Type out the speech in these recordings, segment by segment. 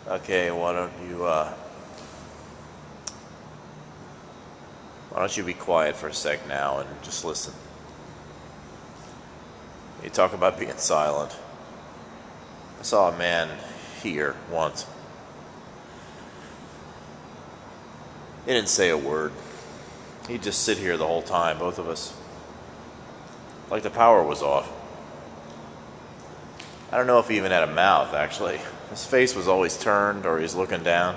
Okay, why don't you be quiet for a sec now and just listen. You talk about being silent. I saw a man here once. He didn't say a word. He'd just sit here the whole time, both of us. Like the power was off. I don't know if he even had a mouth, actually. His face was always turned or he's looking down.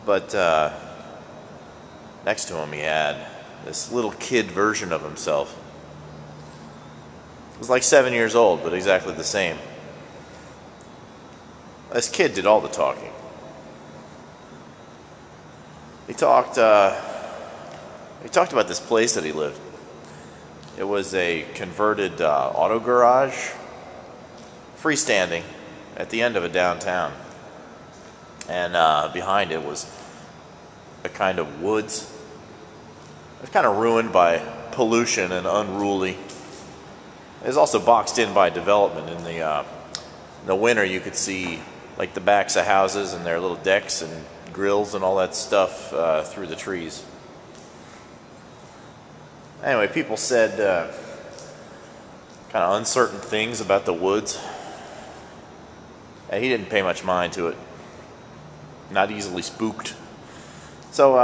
But next to him he had this little kid version of himself. He was like 7 years old, but exactly the same. This kid did all the talking. He talked about this place that he lived. It was a converted auto garage, freestanding, at the end of a downtown. And behind it was a kind of woods. It was kind of ruined by pollution and unruly. It was also boxed in by development. In the winter, you could see like the backs of houses and their little decks and grills and all that stuff through the trees. Anyway, people said kind of uncertain things about the woods. And he didn't pay much mind to it. Not easily spooked. So,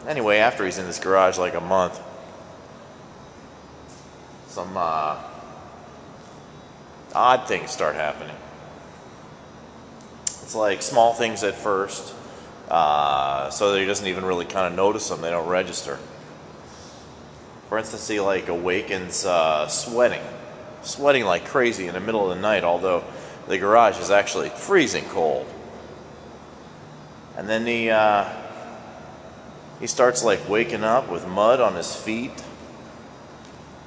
anyway, after he's in this garage like a month, some odd things start happening. It's like small things at first, so that he doesn't even really kind of notice them. They don't register. For instance, he like awakens sweating like crazy in the middle of the night, although the garage is actually freezing cold. And then he starts like waking up with mud on his feet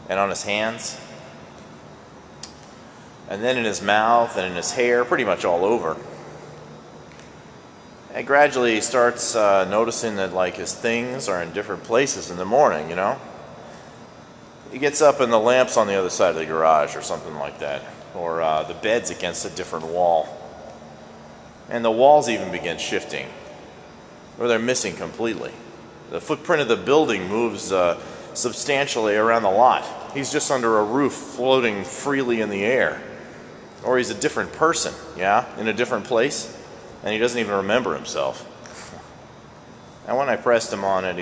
and on his hands, and then in his mouth and in his hair, pretty much all over. And gradually he starts noticing that like his things are in different places in the morning, you know. He gets up and the lamp's on the other side of the garage or something like that. Or the bed's against a different wall. And the walls even begin shifting. Or they're missing completely. The footprint of the building moves substantially around the lot. He's just under a roof floating freely in the air. Or he's a different person, yeah, in a different place. And he doesn't even remember himself. And when I pressed him on it,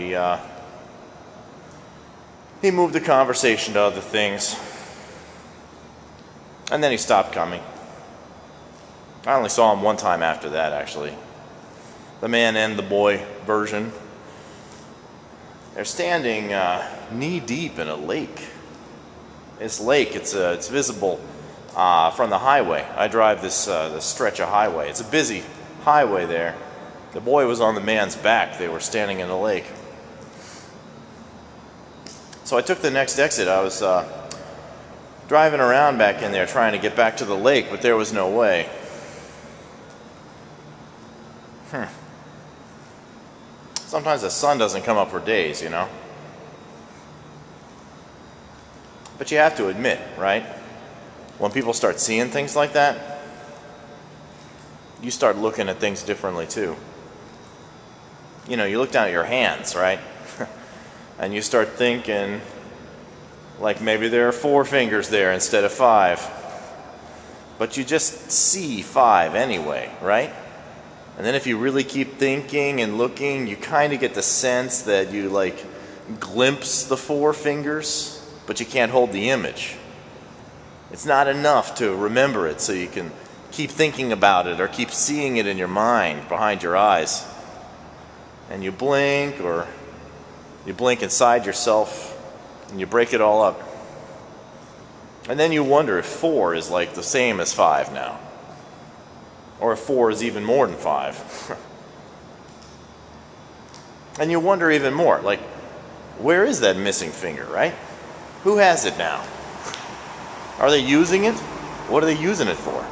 he moved the conversation to other things. And then he stopped coming. I only saw him one time after that, actually. The man and the boy version. They're standing knee-deep in a lake. This lake, it's visible from the highway. I drive this stretch of highway. It's a busy highway there. The boy was on the man's back. They were standing in the lake. So I took the next exit. I was driving around back in there trying to get back to the lake, but there was no way. Sometimes the sun doesn't come up for days, you know. But you have to admit, right? When people start seeing things like that, you start looking at things differently too. You know, you look down at your hands, right? And you start thinking, like maybe there are 4 fingers there instead of 5. But you just see 5 anyway, right? And then if you really keep thinking and looking, you kind of get the sense that you like glimpse the 4 fingers, but you can't hold the image. It's not enough to remember it so you can keep thinking about it or keep seeing it in your mind behind your eyes. And you blink, or you blink inside yourself, and you break it all up. And then you wonder if 4 is like the same as 5 now. Or if 4 is even more than 5. And you wonder even more, like, where is that missing finger, right? Who has it now? Are they using it? What are they using it for?